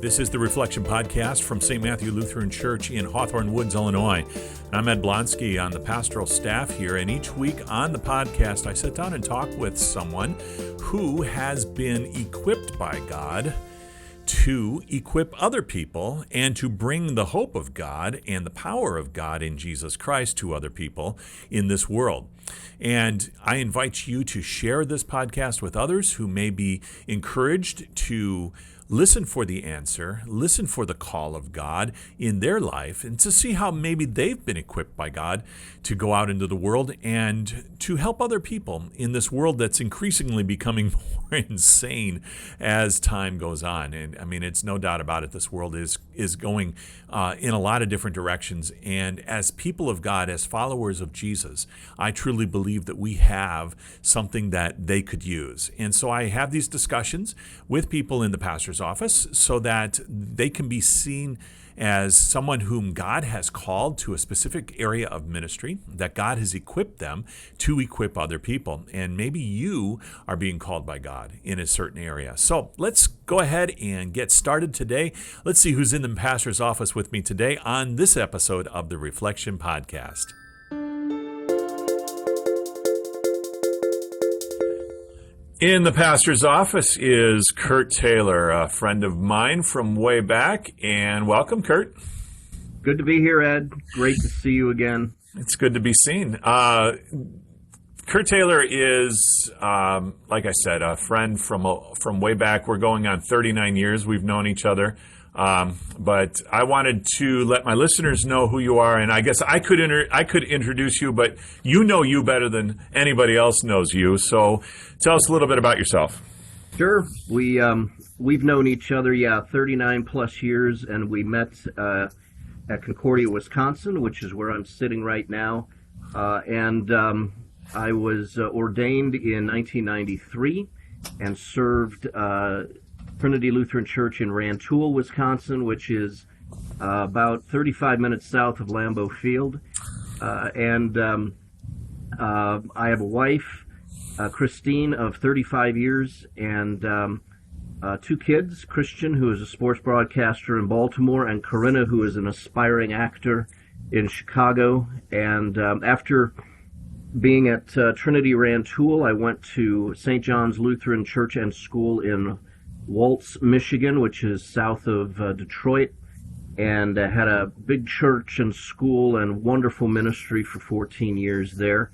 This is the Reflection Podcast from St. Matthew Lutheran Church in Hawthorne Woods, Illinois. I'm Ed Blonsky on the pastoral staff here, and each week on the podcast, I sit down and talk with someone who has been equipped by God to equip other people and to bring the hope of God and the power of God in Jesus Christ to other people in this world. And I invite you to share this podcast with others who may be encouraged to listen for the answer, listen for the call of God in their life, and to see how maybe they've been equipped by God to go out into the world and to help other people in this world that's increasingly becoming more insane as time goes on. And I mean, it's no doubt about it, this world is going in a lot of different directions. And as people of God, as followers of Jesus, I truly believe that we have something that they could use. And so I have these discussions with people in the pastor's office so that they can be seen as someone whom God has called to a specific area of ministry, that God has equipped them to equip other people. And maybe you are being called by God in a certain area. So let's go ahead and get started today. Let's see who's in the pastor's office with me today on this episode of the Reflection Podcast. In the pastor's office is Kurt Taylor, a friend of mine from way back, and welcome, Kurt. Good to be here, Ed. Great to see you again. It's good to be seen. Kurt Taylor is, like I said, a friend from way back. We're going on 39 years we've known each other. But I wanted to let my listeners know who you are, and I guess I could introduce you, but you know you better than anybody else knows you. So tell us a little bit about yourself. Sure. We've known each other, 39 plus years, and we met at Concordia, Wisconsin, which is where I'm sitting right now. And I was ordained in 1993 and served Trinity Lutheran Church in Rantoul, Wisconsin, which is about 35 minutes south of Lambeau Field. And I have a wife, Christine, of 35 years, and two kids, Christian, who is a sports broadcaster in Baltimore, and Corinna, who is an aspiring actor in Chicago. And after being at Trinity Rantoul, I went to St. John's Lutheran Church and School in Waltz, Michigan, which is south of Detroit, and had a big church and school and wonderful ministry for 14 years there.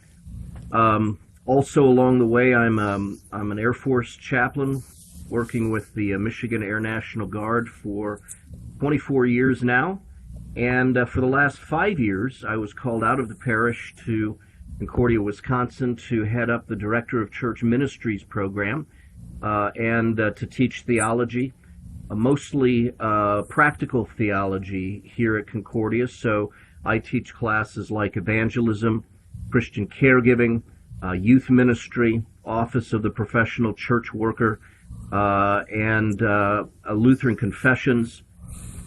Also along the way, I'm an Air Force chaplain working with the Michigan Air National Guard for 24 years now. And for the last 5 years, I was called out of the parish to Concordia, Wisconsin, to head up the Director of Church Ministries program, and to teach theology, mostly practical theology here at Concordia. So I teach classes like evangelism, Christian caregiving, youth ministry, office of the professional church worker, and Lutheran confessions,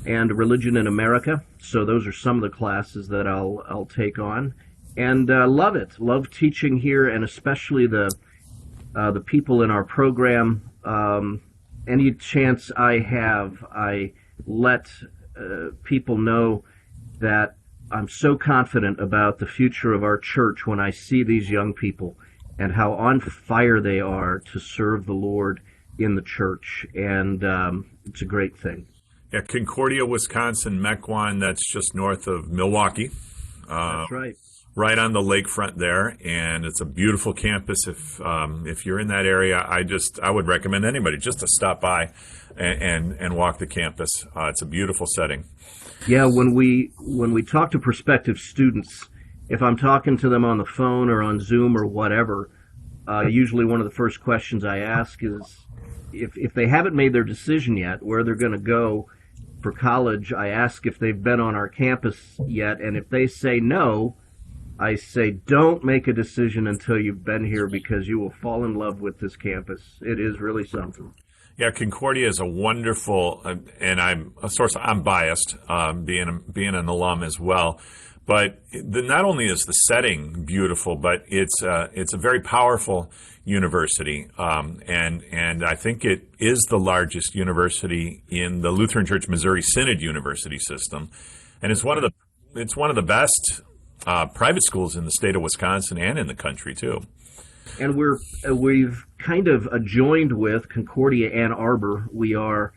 and religion in America. So those are some of the classes that I'll take on, and love it. Love teaching here, and especially the people in our program. Any chance I have, I let people know that I'm so confident about the future of our church when I see these young people and how on fire they are to serve the Lord in the church. And it's a great thing. Yeah, Concordia, Wisconsin, Mequon, that's just north of Milwaukee. That's right. Right on the lakefront there, and it's a beautiful campus. If you're in that area, I would recommend anybody just to stop by and walk the campus. It's a beautiful setting. Yeah, when we talk to prospective students, if I'm talking to them on the phone or on Zoom or whatever, usually one of the first questions I ask is if they haven't made their decision yet where they're going to go for college, I ask if they've been on our campus yet, and if they say no, I say, don't make a decision until you've been here, because you will fall in love with this campus. It is really something. Yeah, Concordia is a wonderful, and I'm biased, being an alum as well, But not only is the setting beautiful, but it's a very powerful university, and I think it is the largest university in the Lutheran Church Missouri Synod University system, and it's one of the best private schools in the state of Wisconsin and in the country too. And we've kind of adjoined with Concordia Ann Arbor. We are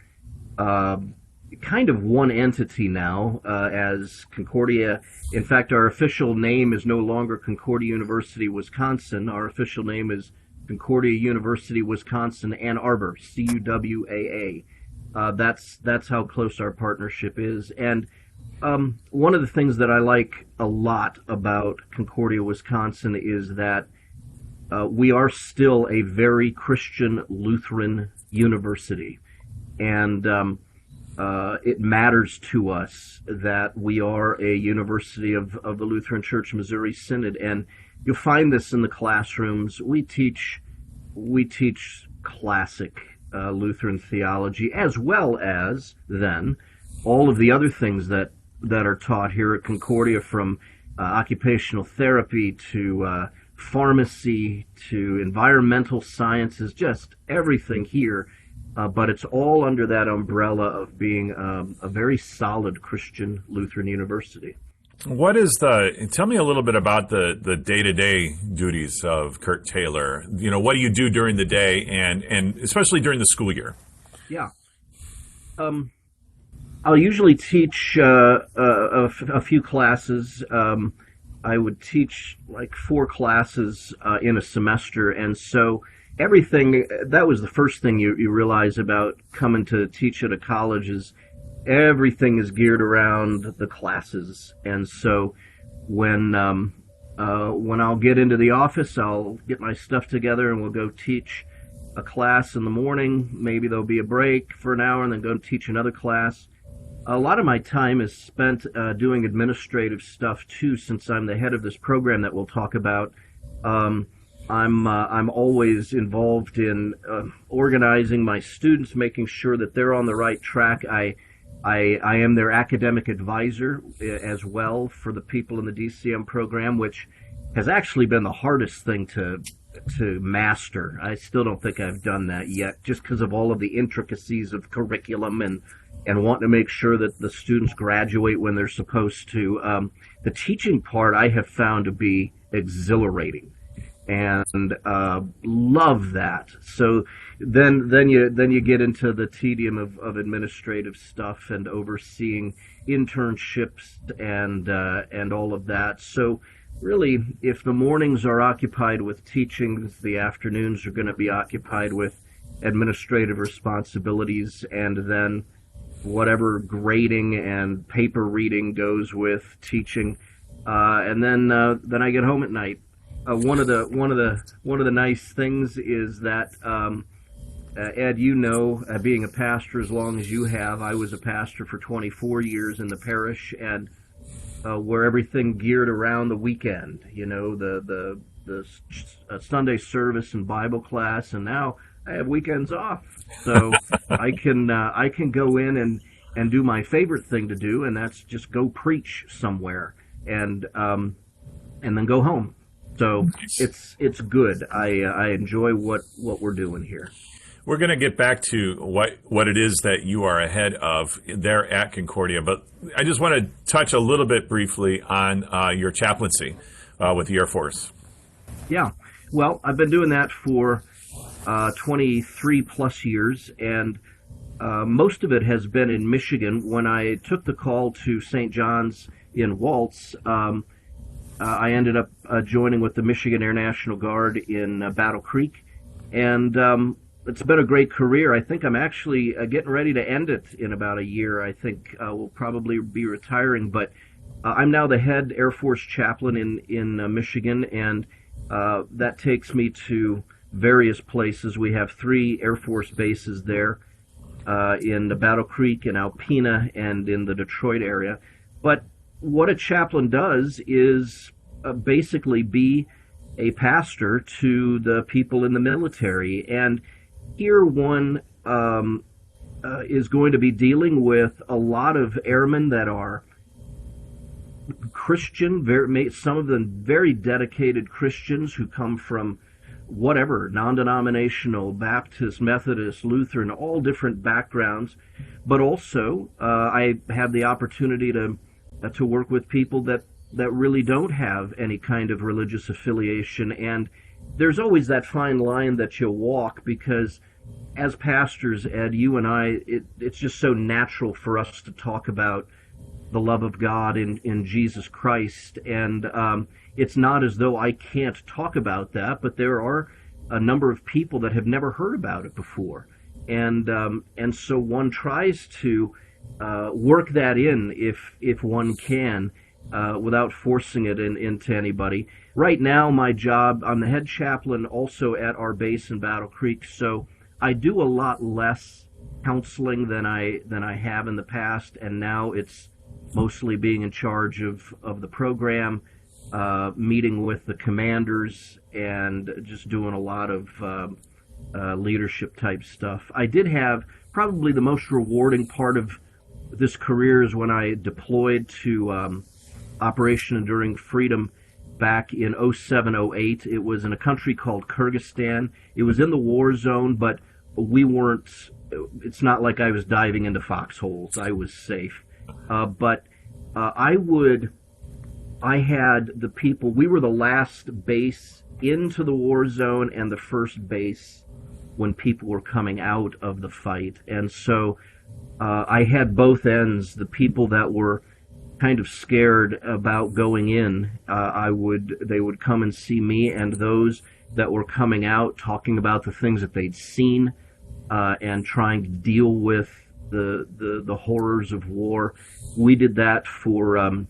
kind of one entity now as Concordia. In fact, our official name is no longer Concordia University, Wisconsin. Our official name is Concordia University, Wisconsin, Ann Arbor, CUWAA. That's how close our partnership is. And one of the things that I like a lot about Concordia, Wisconsin is that we are still a very Christian Lutheran university. And it matters to us that we are a university of the Lutheran Church Missouri Synod, and you'll find this in the classrooms. We teach classic Lutheran theology, as well as then all of the other things that are taught here at Concordia, from occupational therapy to pharmacy to environmental sciences, just everything here. But it's all under that umbrella of being a very solid Christian Lutheran university. Tell me a little bit about the day-to-day duties of Kurt Taylor. What do you do during the day and especially during the school year? Yeah. I'll usually teach a few classes. I would teach like 4 classes in a semester, and so that was the first thing you realize about coming to teach at a college is everything is geared around the classes. And so when I'll get into the office, I'll get my stuff together and we'll go teach a class in the morning. Maybe there'll be a break for an hour and then go teach another class. A lot of my time is spent doing administrative stuff too, since I'm the head of this program that we'll talk about. I'm always involved in organizing my students, making sure that they're on the right track. I am their academic advisor as well for the people in the DCM program, which has actually been the hardest thing to master. I still don't think I've done that yet, just because of all of the intricacies of curriculum and wanting to make sure that the students graduate when they're supposed to. The teaching part I have found to be exhilarating, and love that. So then you get into the tedium of administrative stuff and overseeing internships and all of that. So really, if the mornings are occupied with teachings, the afternoons are going to be occupied with administrative responsibilities, and then whatever grading and paper reading goes with teaching, and then I get home at night. One of the nice things is that Ed, being a pastor as long as you have, I was a pastor for 24 years in the parish, and where everything geared around the weekend, the Sunday service and Bible class, and now I have weekends off, so I can go in and do my favorite thing to do, and that's just go preach somewhere, and then go home. So it's good. I enjoy what we're doing here. We're going to get back to what it is that you are ahead of there at Concordia, but I just want to touch a little bit briefly on your chaplaincy with the Air Force. Yeah, well, I've been doing that for 23 plus years, and most of it has been in Michigan. When I took the call to St. John's in Waltz, I ended up joining with the Michigan Air National Guard in Battle Creek, and it's been a great career. I think I'm actually getting ready to end it in about a year. I think we'll probably be retiring, but I'm now the head Air Force chaplain in Michigan, and that takes me to various places. We have 3 Air Force bases there in Battle Creek, in Alpena, and in the Detroit area. But what a chaplain does is basically be a pastor to the people in the military. And here one is going to be dealing with a lot of airmen that are Christian, some of them very dedicated Christians who come from whatever, non-denominational, Baptist, Methodist, Lutheran, all different backgrounds. But also, I have the opportunity to work with people that really don't have any kind of religious affiliation. And there's always that fine line that you walk, because as pastors, Ed, you and I, it's just so natural for us to talk about the love of God in Jesus Christ. And it's not as though I can't talk about that, but there are a number of people that have never heard about it before. And so one tries to work that in if one can, without forcing it into anybody. Right now, my job, I'm the head chaplain also at our base in Battle Creek, so I do a lot less counseling than I have in the past, and now it's mostly being in charge of the program, meeting with the commanders, and just doing a lot of leadership type stuff. I did have probably the most rewarding part of this career is when I deployed to Operation Enduring Freedom back in 07-08. It was in a country called Kyrgyzstan. It was in the war zone, but we weren't, it's not like I was diving into foxholes. I was safe. But I had the people, we were the last base into the war zone and the first base when people were coming out of the fight. And so I had both ends, the people that were kind of scared about going in, they would come and see me, and those that were coming out talking about the things that they'd seen and trying to deal with the horrors of war. We did that for a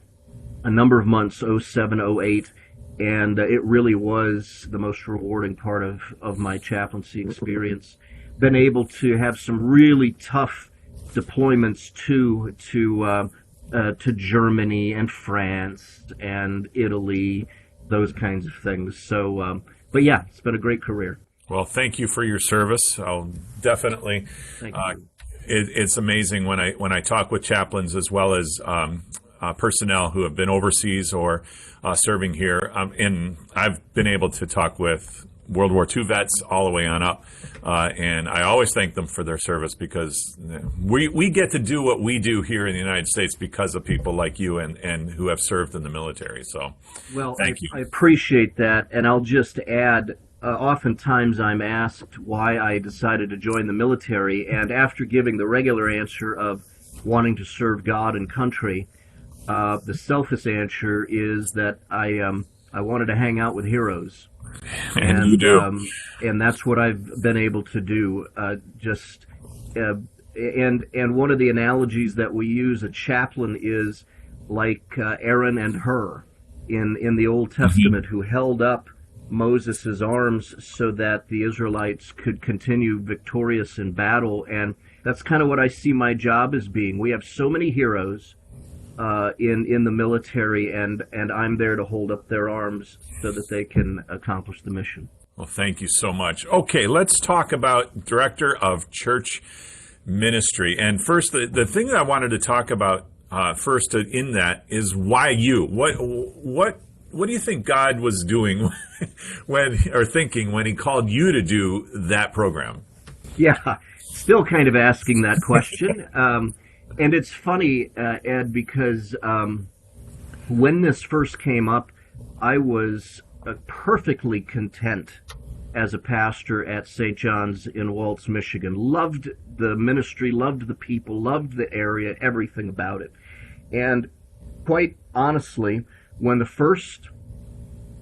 number of months, 07, 08, and it really was the most rewarding part of my chaplaincy experience. Been able to have some really tough deployments to Germany and France and Italy, those kinds of things. So, but yeah, it's been a great career. Well, thank you for your service. I'll definitely. Thank you. It's amazing when I talk with chaplains as well as personnel who have been overseas or serving here. And I've been able to talk with World War II vets all the way on up. And I always thank them for their service, because we get to do what we do here in the United States because of people like you and who have served in the military. So, well, thank you. I appreciate that. And I'll just add, oftentimes I'm asked why I decided to join the military. And after giving the regular answer of wanting to serve God and country, the selfish answer is that I wanted to hang out with heroes. And you do. And that's what I've been able to do. And one of the analogies that we use, a chaplain is like Aaron and Hur in the Old Testament, who held up Moses' arms so that the Israelites could continue victorious in battle. And that's kind of what I see my job as being. We have so many heroes in the military, and I'm there to hold up their arms so that they can accomplish the mission. Well, thank you so much. Okay, let's talk about Director of Church Ministry. And first, the thing that I wanted to talk about first in that is why you? What do you think God was doing thinking when He called you to do that program? Yeah, still kind of asking that question. And it's funny, Ed, because when this first came up, I was perfectly content as a pastor at St. John's in Waltz, Michigan. Loved the ministry, loved the people, loved the area, everything about it. And quite honestly, when the first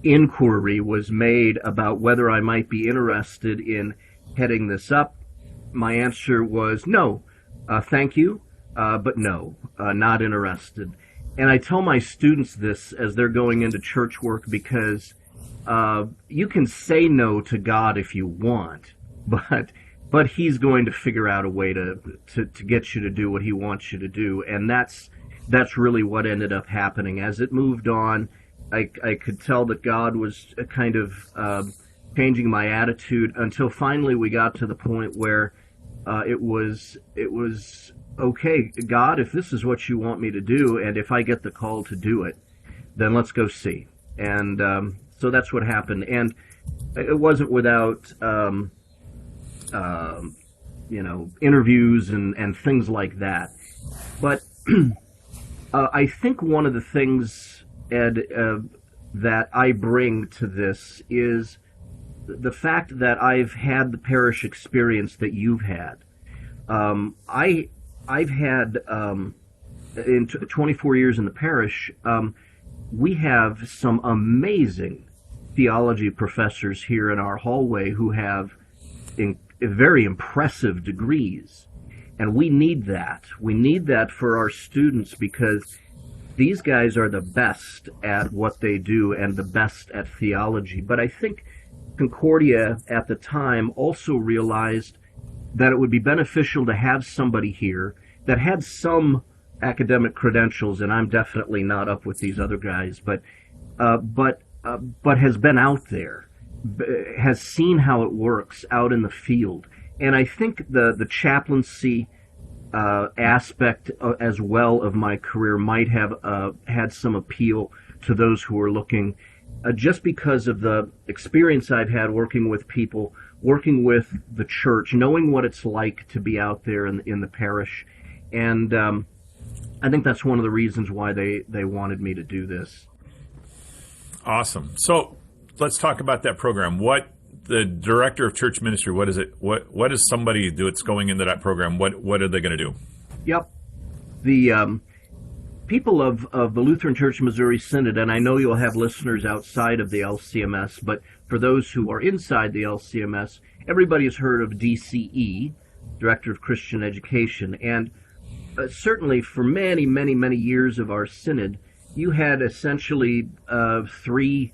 inquiry was made about whether I might be interested in heading this up, my answer was no, thank you. But no, not interested. And I tell my students this as they're going into church work, because you can say no to God if you want, but He's going to figure out a way to get you to do what He wants you to do. And that's really what ended up happening. As it moved on, I could tell that God was kind of changing my attitude, until finally we got to the point where it was okay, God, if this is what you want me to do, and if I get the call to do it, then let's go see. And so that's what happened. And it wasn't without, interviews and things like that. But I think one of the things, Ed, that I bring to this is the fact that I've had the parish experience that you've had. I've had, in 24 years in the parish, we have some amazing theology professors here in our hallway who have very impressive degrees. And we need that. We need that for our students because these guys are the best at what they do and the best at theology. But I think Concordia at the time also realized that it would be beneficial to have somebody here that had some academic credentials, and I'm definitely not up with these other guys, but has been out there, has seen how it works out in the field. And I think the chaplaincy aspect as well of my career might have had some appeal to those who are looking, just because of the experience I've had working with people, working with the church, knowing what it's like to be out there in the parish. And I think that's one of the reasons why they wanted me to do this. Awesome. So let's talk about that program. What the director of church ministry, what is it? What does somebody do that's going into that program? What are they going to do? Yep. The people of the Lutheran Church Missouri Synod, and I know you'll have listeners outside of the LCMS, but for those who are inside the LCMS, everybody has heard of DCE, Director of Christian Education. And certainly for many, many, many years of our synod, you had essentially three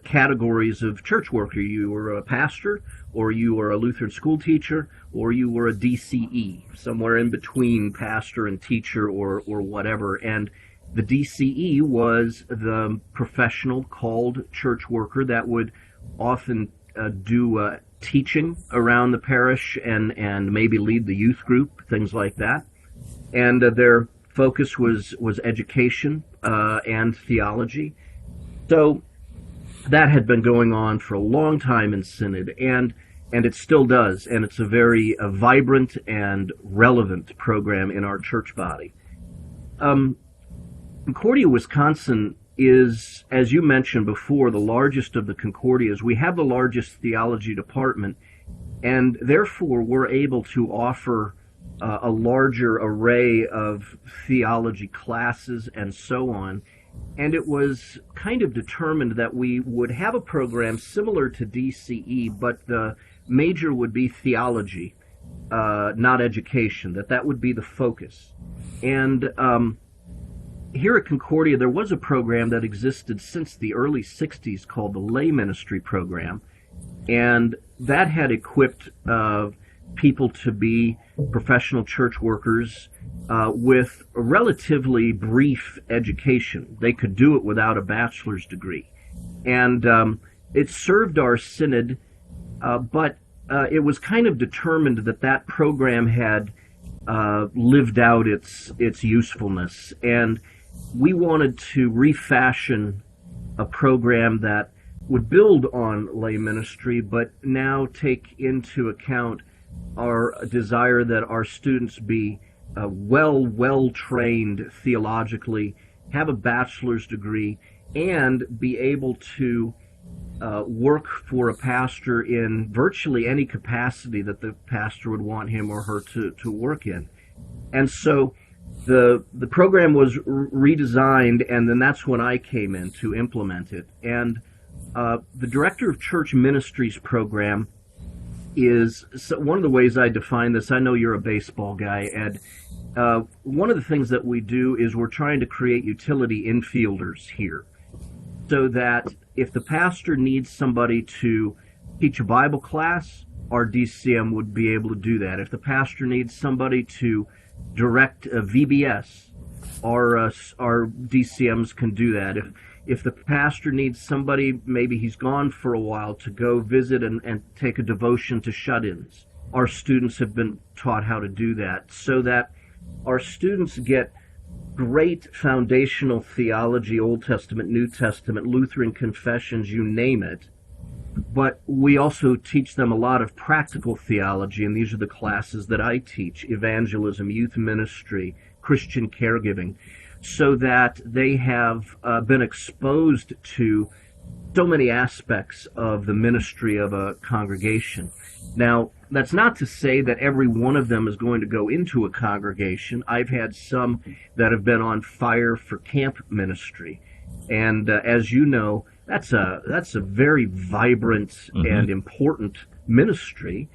categories of church worker. You were a pastor, or you were a Lutheran school teacher, or you were a DCE, somewhere in between pastor and teacher or whatever. And the DCE was the professional called church worker that would often do teaching around the parish and maybe lead the youth group, things like that. And their focus was education and theology. So that had been going on for a long time in Synod, and it still does, and it's a very vibrant and relevant program in our church body. Concordia, Wisconsin is, as you mentioned before, the largest of the Concordias. We have the largest theology department, and therefore we're able to offer a larger array of theology classes and so on. And it was kind of determined that we would have a program similar to DCE, but the major would be theology, not education, that would be the focus. And here at Concordia, there was a program that existed since the early 60s called the Lay Ministry Program, and that had equipped people to be professional church workers with a relatively brief education. They could do it without a bachelor's degree. And it served our synod, but it was kind of determined that program had lived out its usefulness. And we wanted to refashion a program that would build on lay ministry, but now take into account our desire that our students be well-trained theologically, have a bachelor's degree, and be able to work for a pastor in virtually any capacity that the pastor would want him or her to work in. And so the program was redesigned, and then that's when I came in to implement it. And the Director of Church Ministries program is one of the ways I define this. I know you're a baseball guy, Ed. One of the things that we do is we're trying to create utility infielders here, so that if the pastor needs somebody to teach a Bible class, our DCM would be able to do that. If the pastor needs somebody to direct a VBS, our DCMs can do that. If the pastor needs somebody, maybe he's gone for a while, to go visit and take a devotion to shut-ins, our students have been taught how to do that, so that our students get great foundational theology, Old Testament, New Testament, Lutheran confessions, you name it. But we also teach them a lot of practical theology, and these are the classes that I teach: evangelism, youth ministry, Christian caregiving, so that they have been exposed to so many aspects of the ministry of a congregation. Now, that's not to say that every one of them is going to go into a congregation. I've had some that have been on fire for camp ministry. And as you know, that's a very vibrant and important ministry.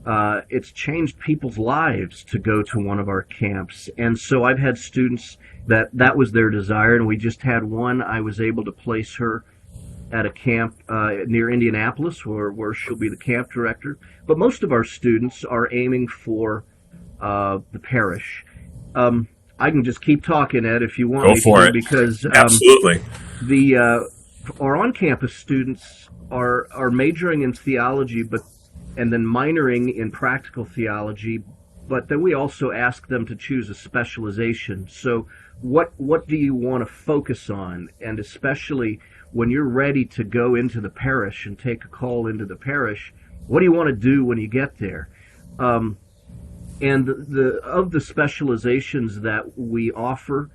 It's changed people's lives to go to one of our camps. And so I've had students that was their desire, and we just had one. I was able to place her at a camp near Indianapolis where she'll be the camp director. But most of our students are aiming for the parish. I can just keep talking, Ed, if you want Go me for to, it. because Absolutely. Our on-campus students are majoring in theology, and then minoring in practical theology. But then we also ask them to choose a specialization. So what do you want to focus on? And especially when you're ready to go into the parish and take a call into the parish, what do you want to do when you get there? And of the specializations that we offer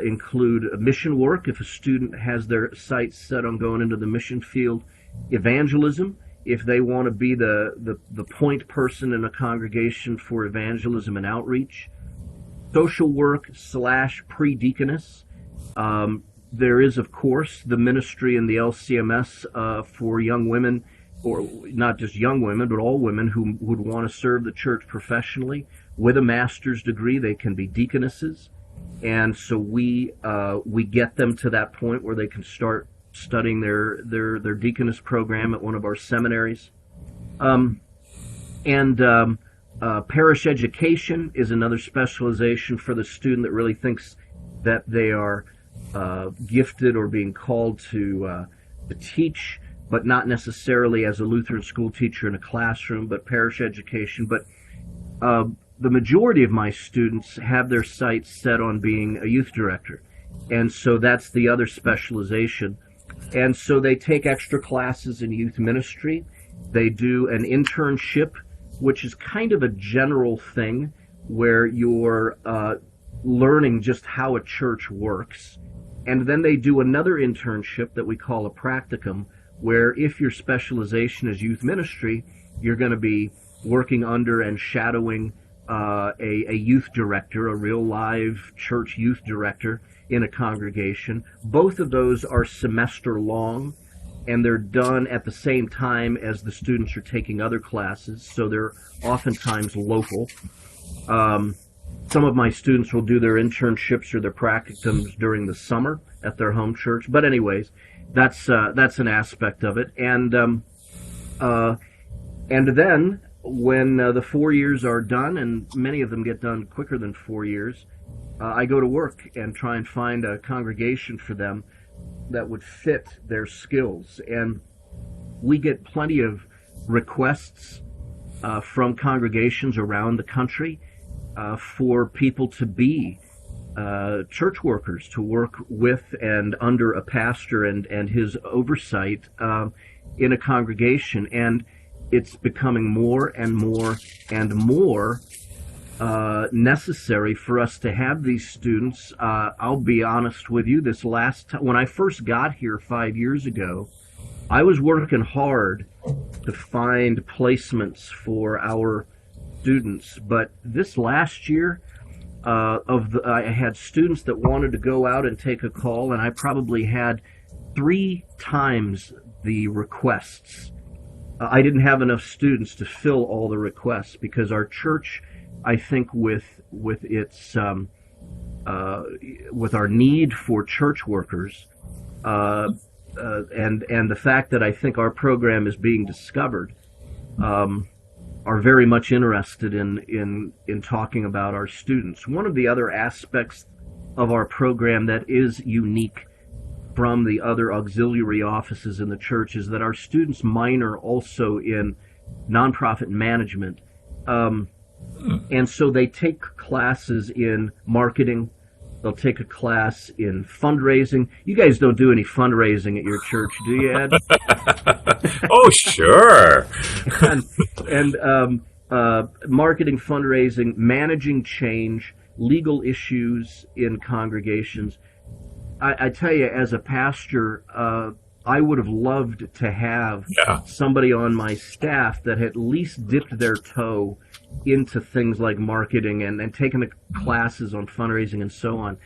include mission work, if a student has their sights set on going into the mission field; evangelism, if they want to be the point person in a congregation for evangelism and outreach; social work / pre-deaconess. There is, of course, the ministry in the LCMS for young women, or not just young women, but all women who would want to serve the church professionally. With a master's degree, they can be deaconesses. And so we get them to that point where they can start studying their deaconess program at one of our seminaries. Parish education is another specialization for the student that really thinks that they are gifted or being called to teach, but not necessarily as a Lutheran school teacher in a classroom, but parish education. But the majority of my students have their sights set on being a youth director, and so that's the other specialization. And so they take extra classes in youth ministry. They do an internship, which is kind of a general thing where you're learning just how a church works. And then they do another internship that we call a practicum, where if your specialization is youth ministry, you're going to be working under and shadowing a youth director, a real live church youth director in a congregation. Both of those are semester long, and they're done at the same time as the students are taking other classes, so they're oftentimes local. Some of my students will do their internships or their practicums during the summer at their home church. But anyways, that's an aspect of it. And then when the 4 years are done, and many of them get done quicker than 4 years, I go to work and try and find a congregation for them that would fit their skills. And we get plenty of requests from congregations around the country for people to be church workers, to work with and under a pastor and his oversight in a congregation. And it's becoming more and more and more necessary for us to have these students. I'll be honest with you, this last time, when I first got here 5 years ago, I was working hard to find placements for our students. But this last year, I had students that wanted to go out and take a call, and I probably had 3 times the requests. I didn't have enough students to fill all the requests, because our church, I think, with its with our need for church workers, and the fact that I think our program is being discovered, are very much interested in talking about our students. One of the other aspects of our program that is unique from the other auxiliary offices in the church is that our students minor also in nonprofit management. And so they take classes in marketing, They'll take a class in fundraising. You guys don't do any fundraising at your church, do you, Ed? Oh, sure. and marketing, fundraising, managing change, legal issues in congregations. I tell you, as a pastor, I would have loved to have somebody on my staff that had at least dipped their toe into things like marketing and taken the classes on fundraising and so on.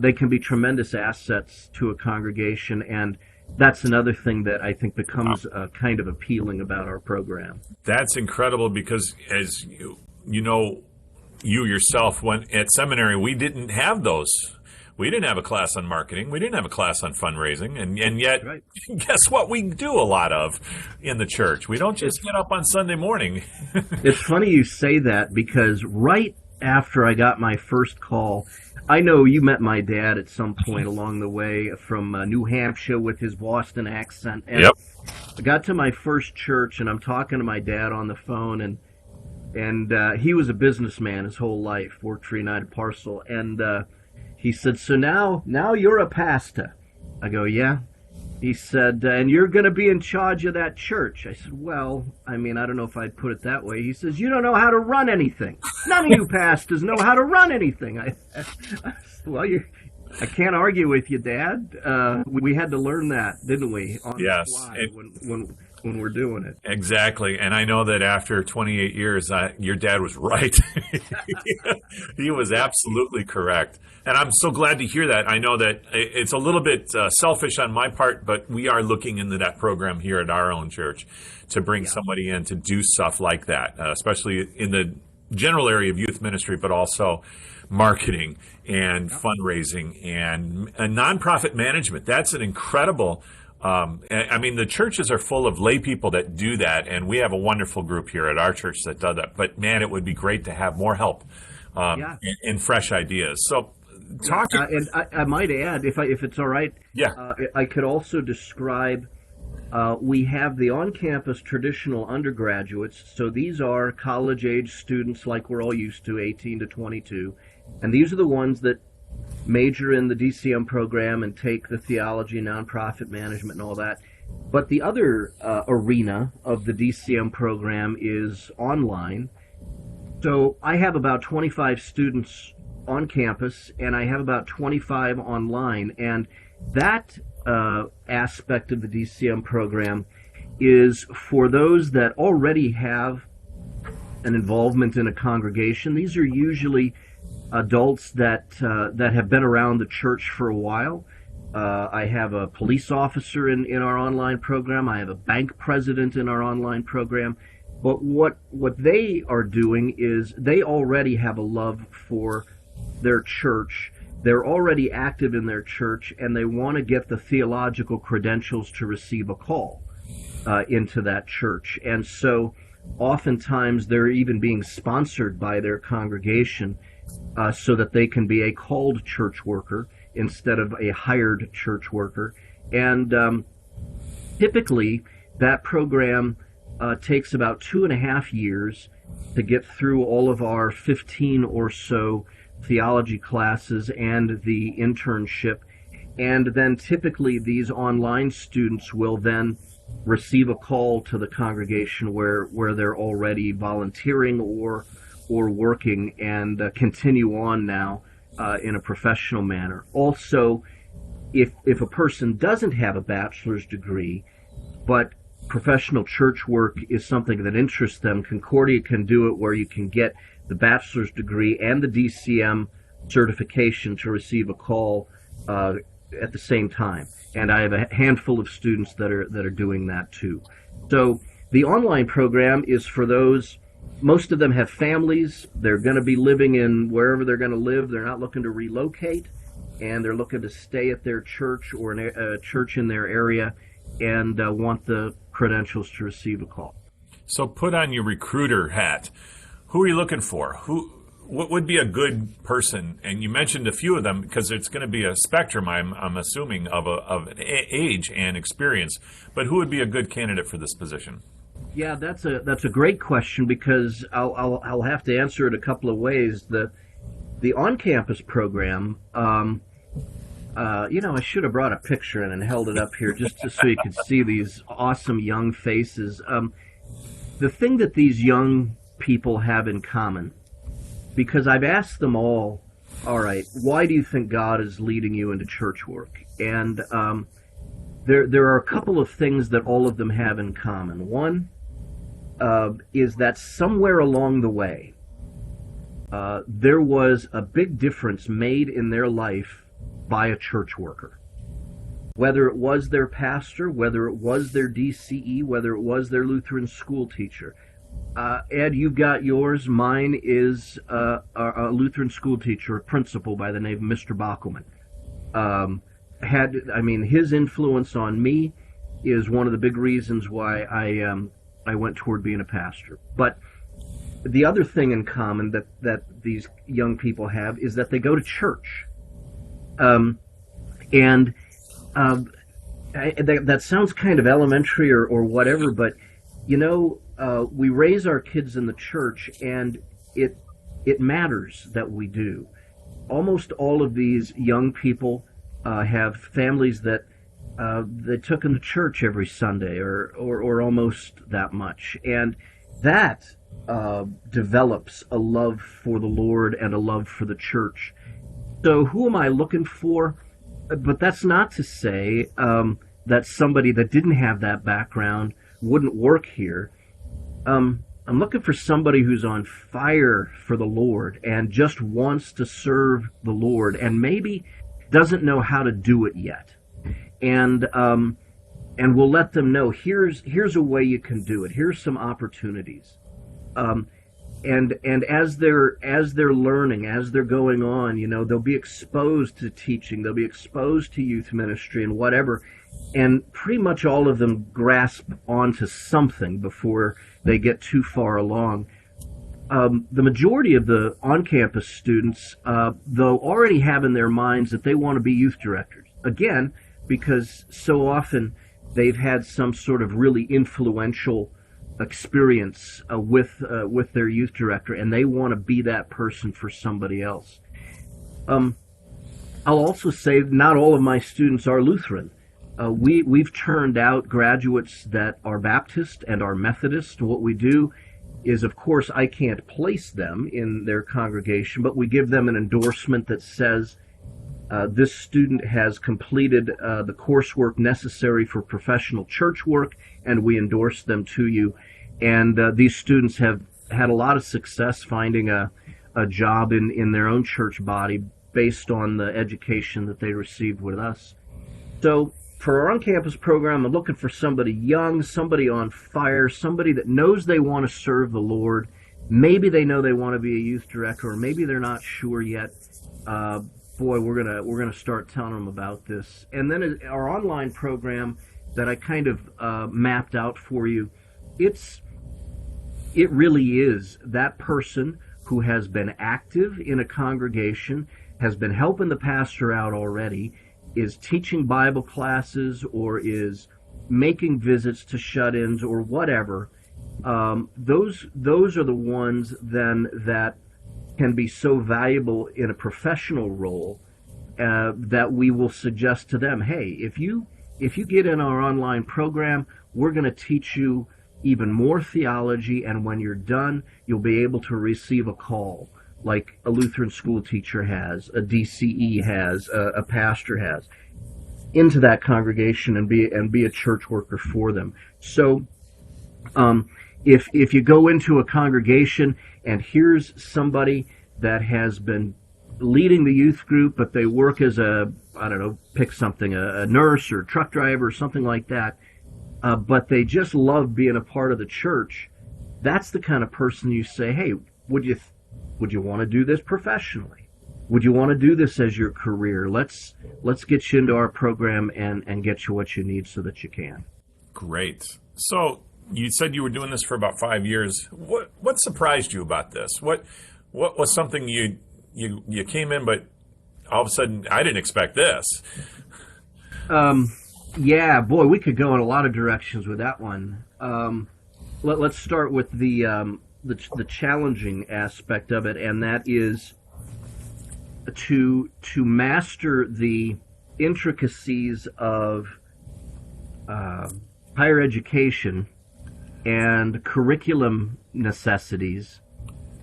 They can be tremendous assets to a congregation, and that's another thing that I think becomes kind of appealing about our program. That's incredible because, as you know, you yourself, when at seminary, we didn't have those. We didn't have a class on marketing. We didn't have a class on fundraising. And yet, right. Guess what we do a lot of in the church? We don't just get up on Sunday morning. It's funny you say that, because right after I got my first call, I know you met my dad at some point along the way from New Hampshire with his Boston accent. And yep. I got to my first church, and I'm talking to my dad on the phone, and he was a businessman his whole life, worked for United Parcel, and he said, "So now you're a pastor." I go, "Yeah." He said, "And you're going to be in charge of that church." I said, "Well, I mean, I don't know if I'd put it that way." He says, "You don't know how to run anything. None of you pastors know how to run anything." I said, "Well, I can't argue with you, Dad. We had to learn that, didn't we? On yes. the fly when we're doing it." Exactly. And I know that after 28 years, your dad was right. He was absolutely correct. And I'm so glad to hear that. I know that it's a little bit selfish on my part, but we are looking into that program here at our own church to bring somebody in to do stuff like that, especially in the general area of youth ministry, but also marketing and fundraising and nonprofit management. That's an incredible I mean, the churches are full of lay people that do that, and we have a wonderful group here at our church that does that. But, man, it would be great to have more help and fresh ideas. So, and I might add, if it's all right, I could also describe, we have the on-campus traditional undergraduates. So these are college-age students like we're all used to, 18 to 22. And these are the ones that major in the DCM program and take the theology, nonprofit management, and all that. But the other arena of the DCM program is online. So I have about 25 students on campus, and I have about 25 online. And that aspect of the DCM program is for those that already have an involvement in a congregation. These are usually adults that have been around the church for a while. I have a police officer in our online program. I have a bank president in our online program. But what they are doing is they already have a love for their church. They're already active in their church, and they want to get the theological credentials to receive a call into that church. And so oftentimes they're even being sponsored by their congregation so that they can be a called church worker instead of a hired church worker. And typically that program takes about 2.5 years to get through all of our 15 or so theology classes and the internship. And then typically these online students will then receive a call to the congregation where they're already volunteering or working, and continue on now in a professional manner. Also, if a person doesn't have a bachelor's degree, but professional church work is something that interests them, Concordia can do it where you can get the bachelor's degree and the DCM certification to receive a call at the same time. And I have a handful of students that are doing that too. So the online program is for those. Most of them have families. They're going to be living in wherever they're going to live. They're not looking to relocate, and they're looking to stay at their church or a church in their area and want the credentials to receive a call. So put on your recruiter hat. Who are you looking for? What would be a good person? And you mentioned a few of them because it's going to be a spectrum, I'm assuming, of age and experience. But who would be a good candidate for this position? Yeah, that's a great question, because I'll have to answer it a couple of ways. The the on-campus program, I should have brought a picture in and held it up here just so you could see these awesome young faces. The thing that these young people have in common, because I've asked them all right, why do you think God is leading you into church work? And there are a couple of things that all of them have in common. One is that somewhere along the way, there was a big difference made in their life by a church worker. Whether it was their pastor, whether it was their DCE, whether it was their Lutheran school teacher. Ed, you've got yours. Mine is a Lutheran school teacher, a principal by the name of Mr. Bockelman. His influence on me is one of the big reasons why I went toward being a pastor. But the other thing in common that these young people have is that they go to church. That sounds kind of elementary or whatever, but we raise our kids in the church, and it matters that we do. Almost all of these young people have families that they took them to church every Sunday or almost that much, and that develops a love for the Lord and a love for the church. So who am I looking for? But that's not to say that somebody that didn't have that background wouldn't work here. I'm looking for somebody who's on fire for the Lord and just wants to serve the Lord and maybe doesn't know how to do it yet. And we'll let them know, here's a way you can do it. Here's some opportunities. And as they're learning, as they're going on, they'll be exposed to teaching, they'll be exposed to youth ministry and whatever, and pretty much all of them grasp onto something before they get too far along. The majority of the on-campus students, though, already have in their minds that they want to be youth directors. Again, because so often they've had some sort of really influential experience with their youth director, and they want to be that person for somebody else. I'll also say not all of my students are Lutheran. We've turned out graduates that are Baptist and are Methodist. What we do is, of course, I can't place them in their congregation, but we give them an endorsement that says this student has completed the coursework necessary for professional church work, and we endorse them to you. And these students have had a lot of success finding a job in their own church body based on the education that they received with us. So for our on-campus program, I'm looking for somebody young, somebody on fire, somebody that knows they want to serve the Lord. Maybe they know they want to be a youth director, or maybe they're not sure yet. We're gonna start telling them about this. And then our online program that I kind of mapped out for you, it really is that person who has been active in a congregation, has been helping the pastor out already, is teaching Bible classes, or is making visits to shut-ins or whatever. Those are the ones then that can be so valuable in a professional role that we will suggest to them, hey, if you get in our online program, we're going to teach you even more theology, and when you're done, you'll be able to receive a call like a Lutheran school teacher has, a DCE has, a pastor has, into that congregation and be a church worker for them. So if you go into a congregation and here's somebody that has been leading the youth group, but they work as pick something, a nurse or truck driver or something like that, but they just love being a part of the church, that's the kind of person you say, hey, would you want to do this professionally? Would you want to do this as your career? Let's get you into our program and get you what you need so that you can. Great. So you said you were doing this for about 5 years. What surprised you about this? What was something you came in, but all of a sudden I didn't expect this? Yeah, boy, we could go in a lot of directions with that one. Let's start with the challenging aspect of it, and that is to master the intricacies of higher education and curriculum necessities,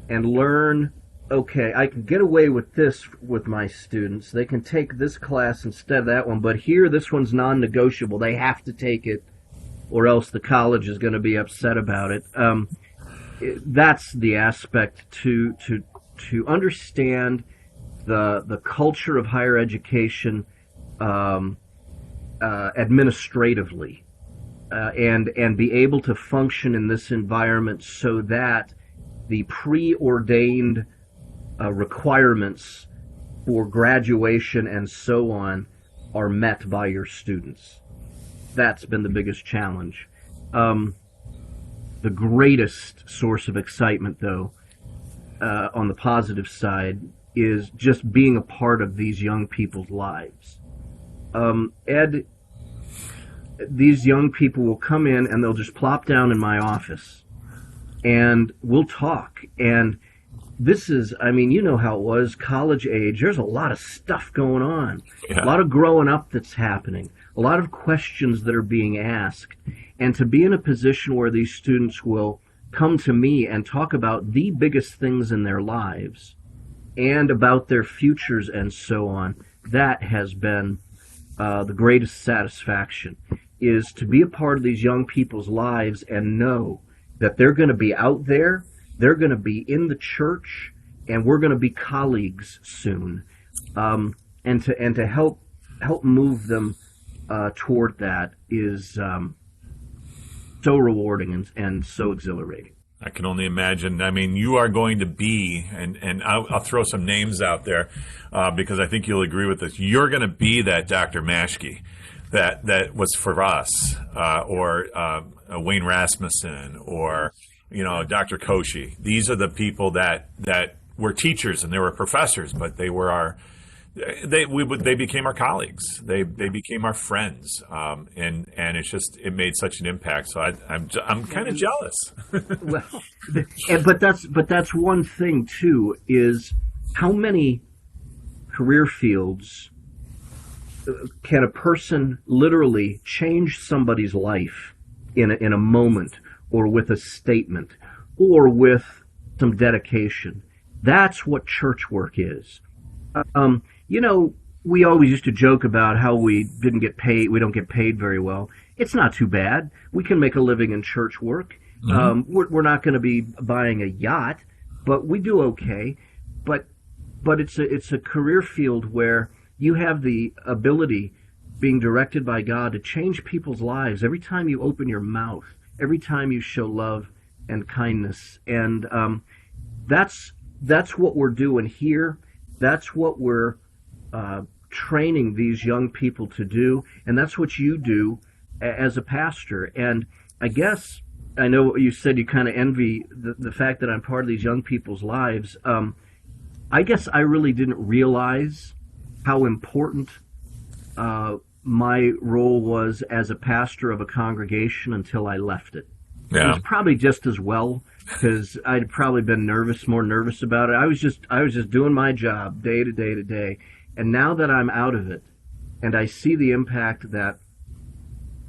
and learn, okay, I can get away with this with my students. They can take this class instead of that one, but here this one's non-negotiable. They have to take it, or else the college is going to be upset about it. That's the aspect to understand the culture of higher education administratively, and be able to function in this environment so that the preordained requirements for graduation and so on are met by your students. That's been the biggest challenge. The greatest source of excitement, though, on the positive side, is just being a part of these young people's lives. Ed, these young people will come in and they'll just plop down in my office and we'll talk. And this is, I mean, you know how it was, college age. There's a lot of stuff going on, a lot of growing up that's happening, a lot of questions that are being asked. And to be in a position where these students will come to me and talk about the biggest things in their lives and about their futures and so on, that has been the greatest satisfaction, is to be a part of these young people's lives and know that they're going to be out there, they're going to be in the church, and we're going to be colleagues soon, and to help move them toward that is so rewarding and so exhilarating. I can only imagine. I mean, you are going to be, and I'll throw some names out there because I think you'll agree with this. You're going to be that Dr. Maschke that was for us, or Wayne Rasmussen, or Dr. Koshy. These are the people that were teachers and they were professors, but they were they became our colleagues. They became our friends, and it made such an impact. So I'm kind of jealous. Well, but that's one thing too, is how many career fields can a person literally change somebody's life in a moment, or with a statement, or with some dedication. That's what church work is. We always used to joke about how we don't get paid very well. It's not too bad. We can make a living in church work. Mm-hmm. We're not going to be buying a yacht, but we do okay. But it's a career field where you have the ability, being directed by God, to change people's lives every time you open your mouth, every time you show love and kindness. And that's what we're doing here. That's what we're training these young people to do, and that's what you do as a pastor. And I guess, I know you said you kind of envy the fact that I'm part of these young people's lives. I guess I really didn't realize how important my role was as a pastor of a congregation until I left it. Yeah. It was probably just as well, because I'd probably been more nervous about it. I was just doing my job day to day to day. And now that I'm out of it, and I see the impact that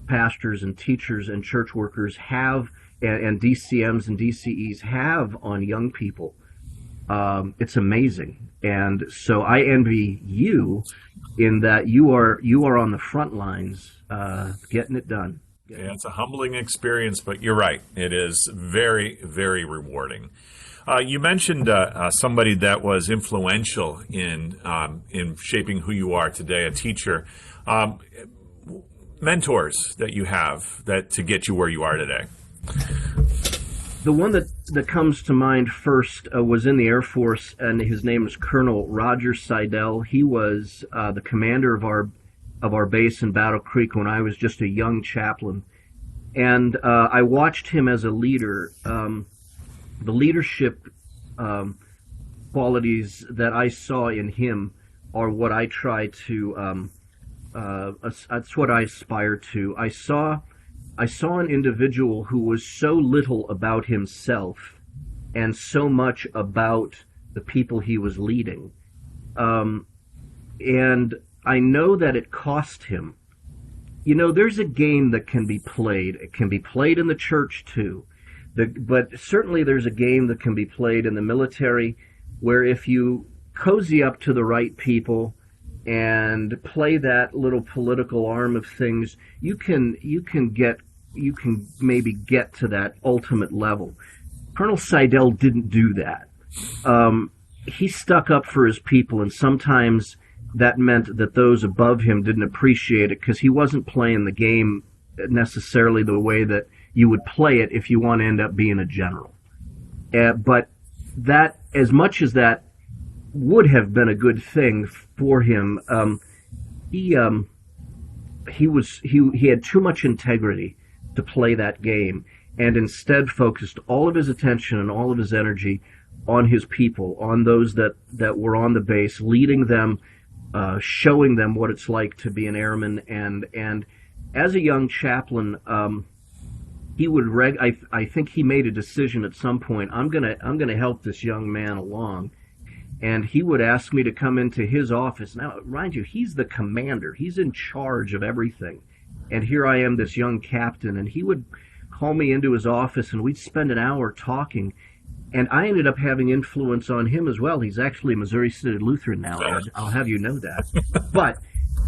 pastors and teachers and church workers have, and DCMs and DCEs have on young people, it's amazing. And so I envy you in that you are on the front lines, getting it done. Yeah, it's a humbling experience, but you're right. It is very, very rewarding. You mentioned somebody that was influential in shaping who you are today, a teacher. Mentors that you have to get you where you are today. The one that comes to mind first was in the Air Force, and his name is Colonel Roger Seidel. He was the commander of our base in Battle Creek when I was just a young chaplain. And I watched him as a leader. The leadership qualities that I saw in him are what I try to, that's what I aspire to. I saw an individual who was so little about himself and so much about the people he was leading. Um, and I know that it cost him. There's a game that can be played. It can be played in the church too. But certainly there's a game that can be played in the military where if you cozy up to the right people and play that little political arm of things, you can maybe get to that ultimate level. Colonel Seidel didn't do that. He stuck up for his people, and sometimes that meant that those above him didn't appreciate it because he wasn't playing the game necessarily the way that you would play it if you want to end up being a general. But that, as much as that would have been a good thing for him, he had too much integrity to play that game, and instead focused all of his attention and all of his energy on his people, on those that were on the base, leading them, showing them what it's like to be an airman. And as a young chaplain, he would I think he made a decision at some point. I'm gonna help this young man along, and he would ask me to come into his office. Now, mind you, he's the commander. He's in charge of everything, and here I am, this young captain, and he would call me into his office, and we'd spend an hour talking. And I ended up having influence on him as well. He's actually a Missouri Synod Lutheran now, Ed. I'll have you know that. But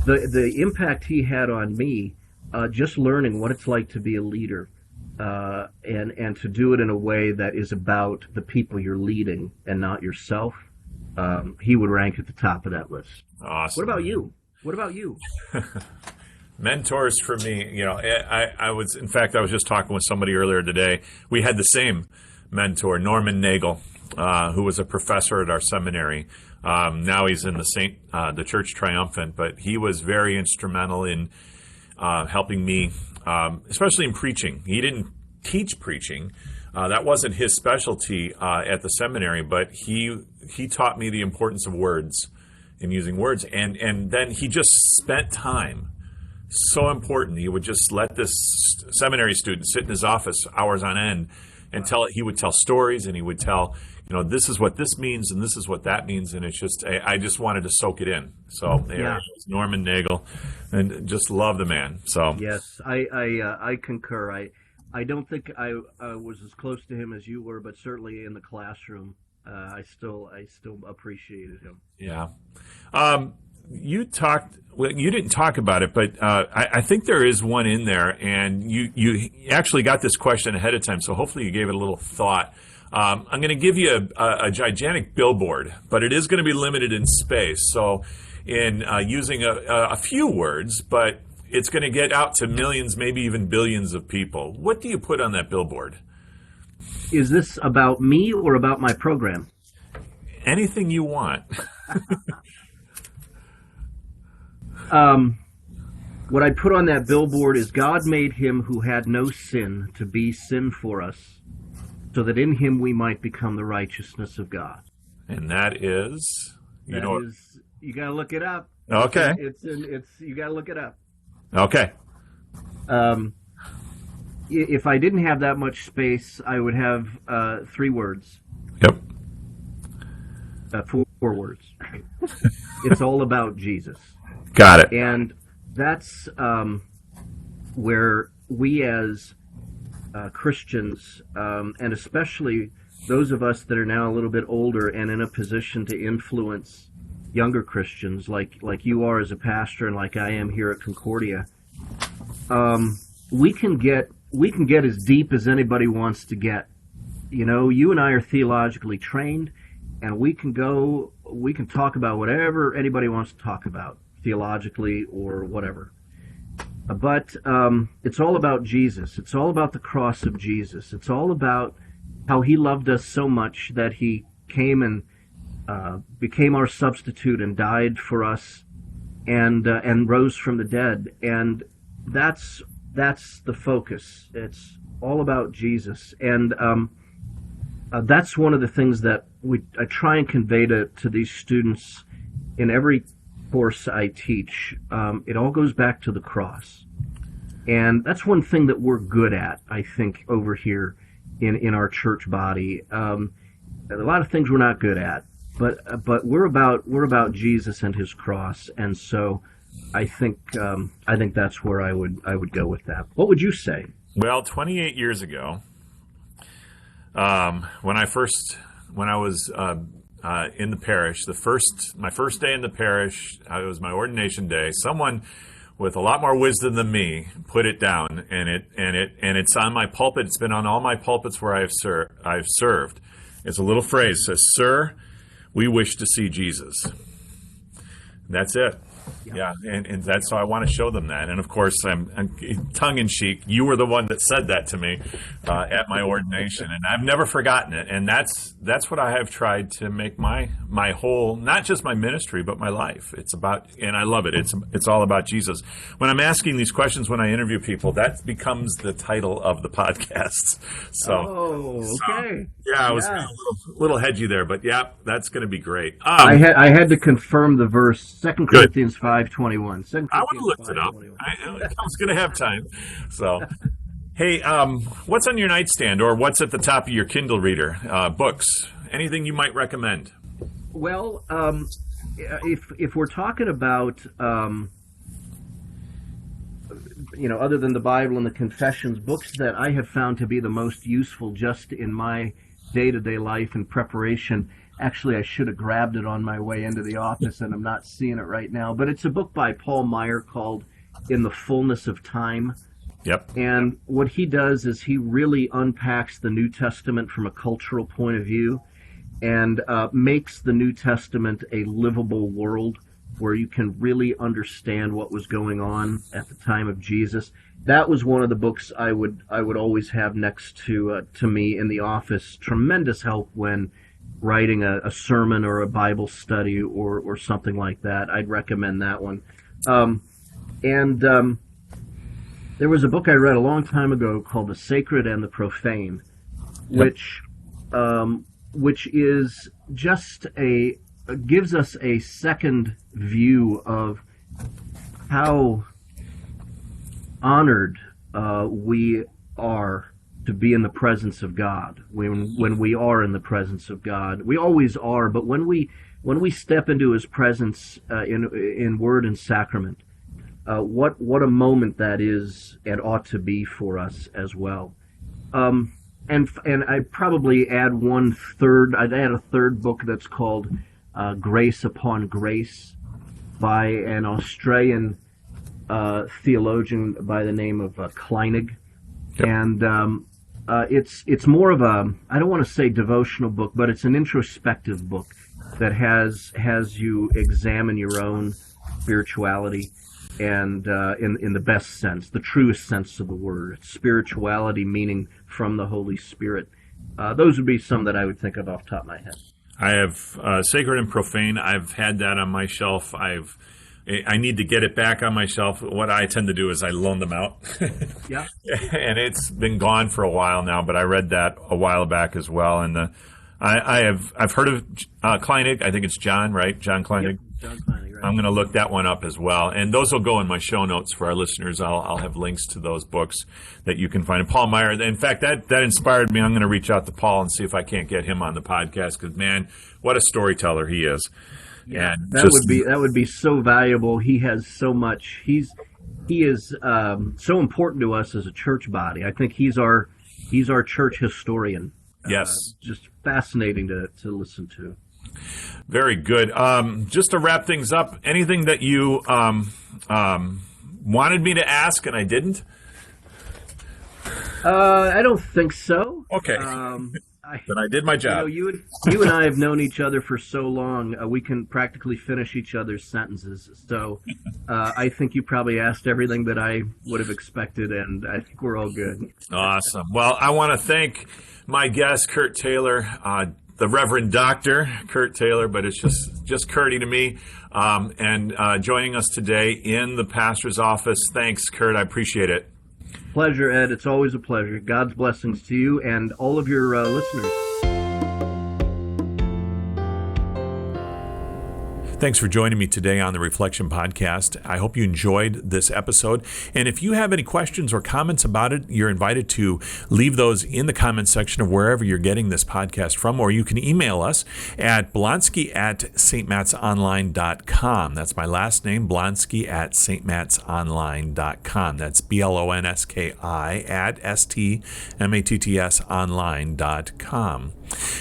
the impact he had on me, just learning what it's like to be a leader, and to do it in a way that is about the people you're leading and not yourself, he would rank at the top of that list. Awesome. What about you? What about you? Mentors for me, I was just talking with somebody earlier today. We had the same mentor, Norman Nagel, who was a professor at our seminary. Now he's in the Church Triumphant, but he was very instrumental in helping me, especially in preaching. He didn't teach preaching. That wasn't his specialty at the seminary, but he taught me the importance of words and using words. And then he just spent time. So important. He would just let this seminary student sit in his office hours on end and he would tell stories, and he would tell, this is what this means and this is what that means. And it's just, I just wanted to soak it in. So yeah, Norman Nagel, and just love the man. So yes, I concur. I don't think I was as close to him as you were, but certainly in the classroom, I still appreciated him. Yeah. You didn't talk about it, but I think there is one in there, and you actually got this question ahead of time, so hopefully you gave it a little thought. I'm going to give you a gigantic billboard, but it is going to be limited in space, so in using a few words, but it's going to get out to millions, maybe even billions of people. What do you put on that billboard? Is this about me or about my program? Anything you want. What I put on that billboard is, God made him who had no sin to be sin for us, so that in him we might become the righteousness of God. And that is, you got to look it up. Okay. You got to look it up. Okay. If I didn't have that much space, I would have 3 words. Yep. 4 words. It's all about Jesus. Got it. And that's where we as Christians, and especially those of us that are now a little bit older and in a position to influence younger Christians, like you are as a pastor and like I am here at Concordia, we can get as deep as anybody wants to get. You and I are theologically trained, and we can talk about whatever anybody wants to talk about, theologically or whatever. But it's all about Jesus. It's all about the cross of Jesus. It's all about how he loved us so much that he came and became our substitute and died for us, and rose from the dead. And that's the focus. It's all about Jesus. And that's one of the things that I try and convey to these students in every course I teach. It all goes back to the cross. And that's one thing that we're good at, I think, over here in our church body. A lot of things we're not good at. but we're about Jesus and his cross, and so I think that's where I would go with that. What would you say? Well, 28 years ago, when I was in the parish, my first day in the parish, it was my ordination day. Someone with a lot more wisdom than me put it down, and it's on my pulpit. It's been on all my pulpits where I've served. It's a little phrase. It says, "Sir, we wish to see Jesus." That's it. Yeah, and that's how I want to show them that. And of course, I'm tongue-in-cheek. You were the one that said that to me at my ordination, and I've never forgotten it. And that's what I have tried to make my whole, not just my ministry, but my life. It's about, and I love it. It's all about Jesus. When I'm asking these questions when I interview people, that becomes the title of the podcast. So, okay. Yeah, I was a little hedgy there, but yeah, that's going to be great. I had to confirm the verse, 2 Corinthians 5:21. I would have looked it up. I was going to have time. So, hey, what's on your nightstand, or what's at the top of your Kindle reader? Books? Anything you might recommend? Well, if we're talking about other than the Bible and the Confessions, books that I have found to be the most useful just in my day-to-day life and preparation. Actually, I should have grabbed it on my way into the office, and I'm not seeing it right now. But it's a book by Paul Maier called In the Fullness of Time. Yep. And what he does is he really unpacks the New Testament from a cultural point of view and makes the New Testament a livable world where you can really understand what was going on at the time of Jesus. That was one of the books I would always have next to me in the office. Tremendous help when writing a sermon or a Bible study or something like that. I'd recommend that one. There was a book I read a long time ago called The Sacred and the Profane, which is just gives us a second view of how honored we are to be in the presence of God. When we are in the presence of God, we always are. But when we step into His presence in word and sacrament, what a moment that is and ought to be for us as well. And I'd probably add I'd add a third book that's called Grace Upon Grace by an Australian theologian by the name of Kleinig. Yep. And it's more of I don't want to say devotional book, but it's an introspective book that has you examine your own spirituality, and in the best sense, the truest sense of the word. It's spirituality meaning from the Holy Spirit. Those would be some that I would think of off the top of my head. I have Sacred and Profane. I've had that on my shelf. I need to get it back on my shelf. What I tend to do is I loan them out. Yeah. And it's been gone for a while now, but I read that a while back as well. And I've heard of Kleinig. I think it's John, right? John Kleinig. Yep, John Kleinig, right. I'm going to look that one up as well. And those will go in my show notes for our listeners. I'll have links to those books that you can find. And Paul Maier, in fact, that inspired me. I'm going to reach out to Paul and see if I can't get him on the podcast, because, man, what a storyteller he is. Yeah, and that would be so valuable. He has so much. He is so important to us as a church body. I think he's our church historian. Yes, just fascinating to listen to. Very good. Just to wrap things up, anything that you wanted me to ask and I didn't? I don't think so. Okay. Then I did my job. You and I have known each other for so long, we can practically finish each other's sentences. So I think you probably asked everything that I would have expected, and I think we're all good. Awesome. Well, I want to thank my guest, Kurt Taylor, the Reverend Dr. Kurt Taylor, but it's just Kurty to me, and joining us today in the pastor's office. Thanks, Kurt. I appreciate it. Pleasure, Ed. It's always a pleasure. God's blessings to you and all of your listeners. Thanks for joining me today on the Reflection Podcast. I hope you enjoyed this episode. And if you have any questions or comments about it, you're invited to leave those in the comments section of wherever you're getting this podcast from, or you can email us at blonsky@stmatsonline.com. That's my last name, blonsky@stmatsonline.com. That's blonsky@stmatsonline.com.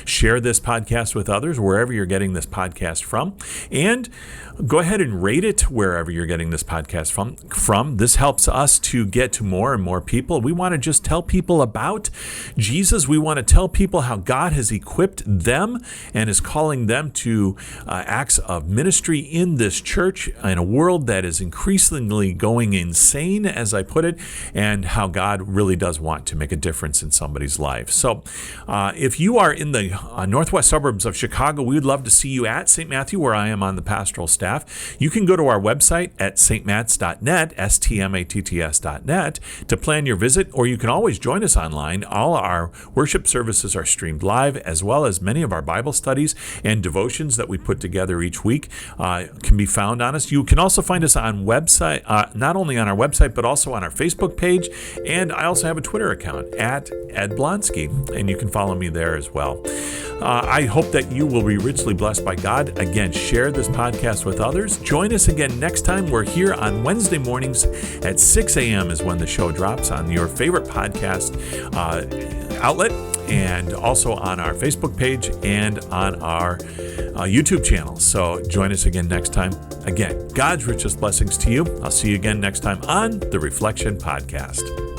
Share this podcast with others wherever you're getting this podcast from, and go ahead and rate it wherever you're getting this podcast from. This helps us to get to more and more people. We want to just tell people about Jesus. We want to tell people how God has equipped them and is calling them to acts of ministry in this church in a world that is increasingly going insane, as I put it, and how God really does want to make a difference in somebody's life. So if you are in the northwest suburbs of Chicago, we would love to see you at St. Matthew, where I am on the pastoral staff. You can go to our website at stmats.net, stmatts.net, to plan your visit, or you can always join us online. All our worship services are streamed live, as well as many of our Bible studies and devotions that we put together each week can be found on us. You can also find us on website, not only on our website, but also on our Facebook page, and I also have a Twitter account at Ed Blonsky, and you can follow me there as well. I hope that you will be richly blessed by God. Again, share this podcast with others. Join us again next time. We're here on Wednesday mornings at 6 a.m. is when the show drops on your favorite podcast outlet, and also on our Facebook page and on our YouTube channel. So join us again next time. Again, God's richest blessings to you. I'll see you again next time on the Reflection Podcast.